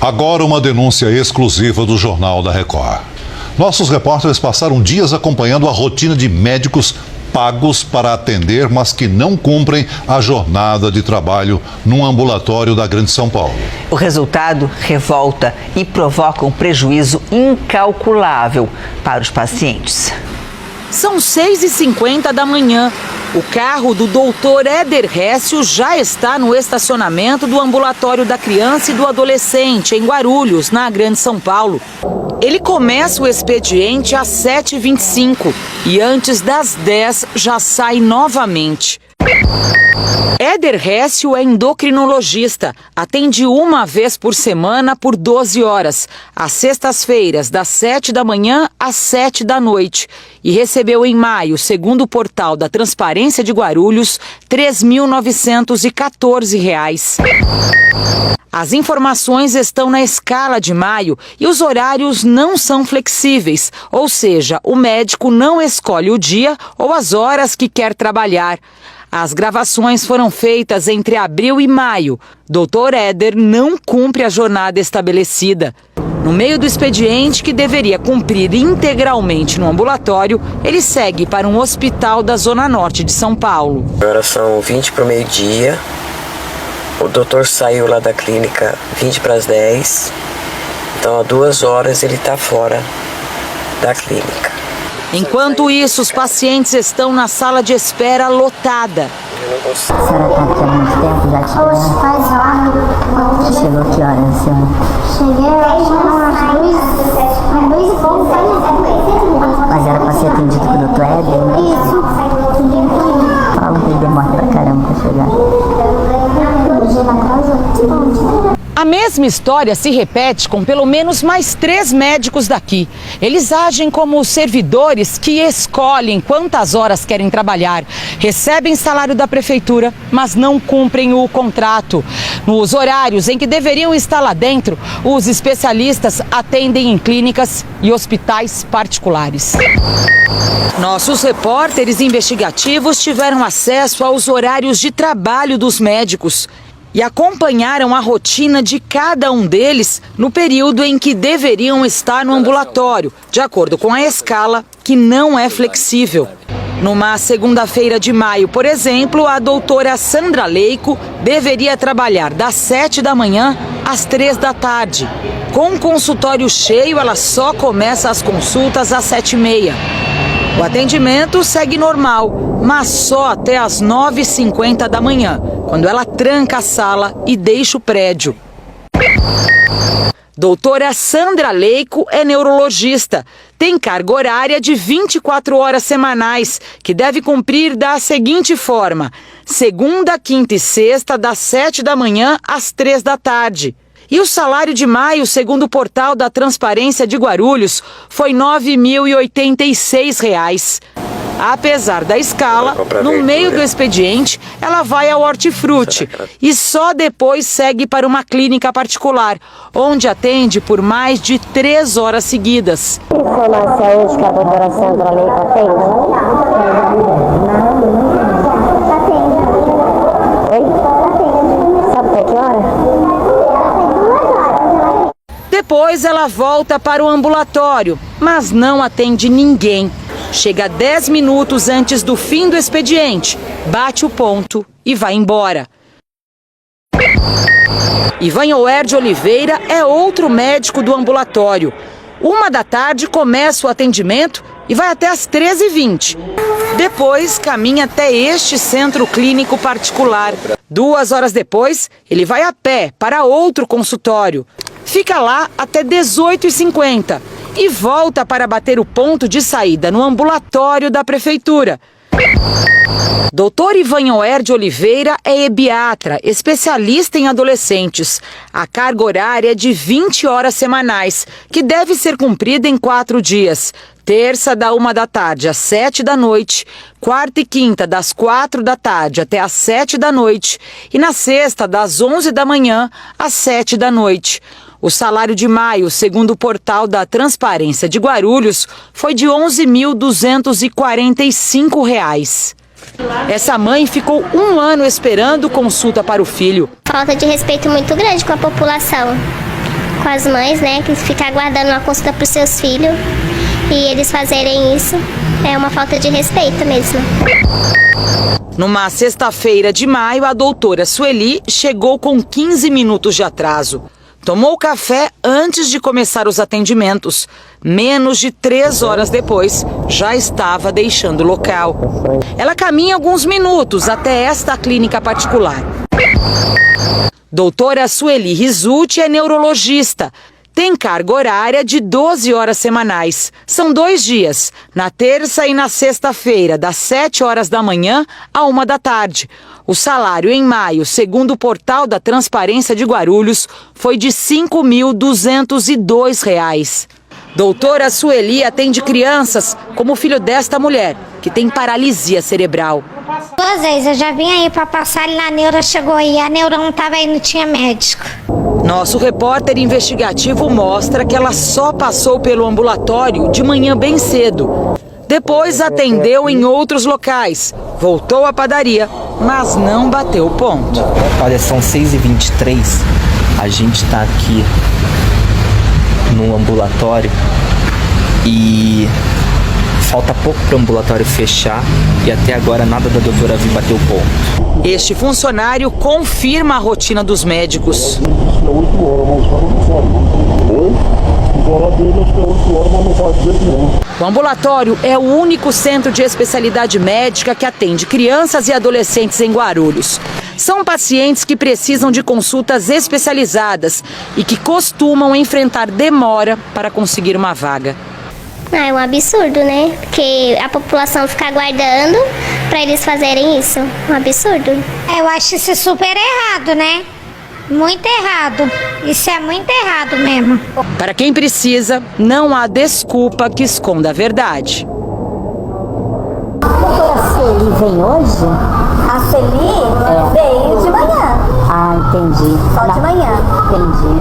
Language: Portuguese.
Agora uma denúncia exclusiva do Jornal da Record. Nossos repórteres passaram dias acompanhando a rotina de médicos pagos para atender, mas que não cumprem a jornada de trabalho num ambulatório da Grande São Paulo. O resultado revolta e provoca um prejuízo incalculável para os pacientes. São 6h50 da manhã. O carro do doutor Éder Récio já está no estacionamento do ambulatório da criança e do adolescente, em Guarulhos, na Grande São Paulo. Ele começa o expediente às 7h25 e antes das 10 já sai novamente. Éder Récio é endocrinologista, atende uma vez por semana por 12 horas, às sextas-feiras, das 7 da manhã às 7 da noite, e recebeu em maio, segundo o portal da Transparência de Guarulhos, R$ 3.914. As informações estão na escala de maio e os horários não são flexíveis, ou seja, o médico não escolhe o dia ou as horas que quer trabalhar. As gravações foram feitas entre abril e maio. Dr. Éder não cumpre a jornada estabelecida. No meio do expediente, que deveria cumprir integralmente no ambulatório, ele segue para um hospital da Zona Norte de São Paulo. Agora são 20 para o meio-dia. O doutor saiu lá da clínica 20 para as 10. Então, há 2 horas ele está fora da clínica. Enquanto isso, os pacientes estão na sala de espera lotada. A senhora está aqui há muito tempo já? Faz hora. Chegou que horas, senhora? Cheguei às 2 e pouco. Mas era para ser atendido com o doutor Éder? Isso. Fala que ele demora pra caramba para chegar. A mesma história se repete com pelo menos mais 3 médicos daqui. Eles agem como servidores que escolhem quantas horas querem trabalhar, recebem salário da prefeitura, mas não cumprem o contrato. Nos horários em que deveriam estar lá dentro, os especialistas atendem em clínicas e hospitais particulares. Nossos repórteres investigativos tiveram acesso aos horários de trabalho dos médicos e acompanharam a rotina de cada um deles no período em que deveriam estar no ambulatório, de acordo com a escala, que não é flexível. Numa segunda-feira de maio, por exemplo, a doutora Sandra Leico deveria trabalhar das 7 da manhã às 3 da tarde. Com o consultório cheio, ela só começa as consultas às 7h30. O atendimento segue normal, mas só até às 9h50 da manhã, quando ela tranca a sala e deixa o prédio. Doutora Sandra Leico é neurologista. Tem carga horária de 24 horas semanais, que deve cumprir da seguinte forma: segunda, quinta e sexta, das 7 da manhã às 3 da tarde. E o salário de maio, segundo o portal da Transparência de Guarulhos, foi R$ 9.086. Apesar da escala, no meio do expediente, ela vai ao Hortifruti e só depois segue para uma clínica particular, onde atende por mais de 3 horas seguidas. Informação hoje que a doutora Sandra Leico atende? Oi? Sabe até que hora? Depois ela volta para o ambulatório, mas não atende ninguém. Chega 10 minutos antes do fim do expediente, bate o ponto e vai embora. Ivanhoer de Oliveira é outro médico do ambulatório. 1 da tarde começa o atendimento e vai até às 13h20. Depois caminha até este centro clínico particular. 2 horas depois, ele vai a pé para outro consultório. Fica lá até 18h50 e volta para bater o ponto de saída no ambulatório da prefeitura. Doutor Ivanhoer de Oliveira é ebiatra, especialista em adolescentes. A carga horária é de 20 horas semanais, que deve ser cumprida em 4 dias. Terça, da 1 da tarde às 7 da noite, quarta e quinta, das 4 da tarde até às 7 da noite, e na sexta, das 11 da manhã às 7 da noite. O salário de maio, segundo o portal da Transparência de Guarulhos, foi de R$ 11.245. Essa mãe ficou 1 ano esperando consulta para o filho. Falta de respeito muito grande com a população. com as mães, né, que ficam aguardando uma consulta para os seus filhos, e eles fazerem isso é uma falta de respeito mesmo. Numa sexta-feira de maio, a doutora Sueli chegou com 15 minutos de atraso. Tomou café antes de começar os atendimentos. Menos de 3 horas depois, já estava deixando o local. Ela caminha alguns minutos até esta clínica particular. Doutora Sueli Rizzuti é neurologista. Tem carga horária de 12 horas semanais. São 2 dias, na terça e na sexta-feira, das 7 horas da manhã à 1 da tarde. O salário em maio, segundo o portal da Transparência de Guarulhos, foi de R$ 5.202. Doutora Sueli atende crianças como o filho desta mulher, que tem paralisia cerebral. 2 vezes, eu já vim aí para passar ele na neura, chegou aí, a neura não estava aí, não tinha médico. Nosso repórter investigativo mostra que ela só passou pelo ambulatório de manhã bem cedo. Depois atendeu em outros locais, voltou à padaria, mas não bateu o ponto. Olha, são 6h23, a gente está aqui no ambulatório e falta pouco para o ambulatório fechar e até agora nada da doutora vir bater o ponto. Este funcionário confirma a rotina dos médicos. O ambulatório é o único centro de especialidade médica que atende crianças e adolescentes em Guarulhos. São pacientes que precisam de consultas especializadas e que costumam enfrentar demora para conseguir uma vaga. É um absurdo, né? Porque a população fica aguardando para eles fazerem isso. Um absurdo. Eu acho isso super errado, né? Muito errado. Isso é muito errado mesmo. Para quem precisa, não há desculpa que esconda a verdade. A doutora Sueli vem hoje? A Celi veio de manhã. Ah, entendi. Só de manhã. Entendi.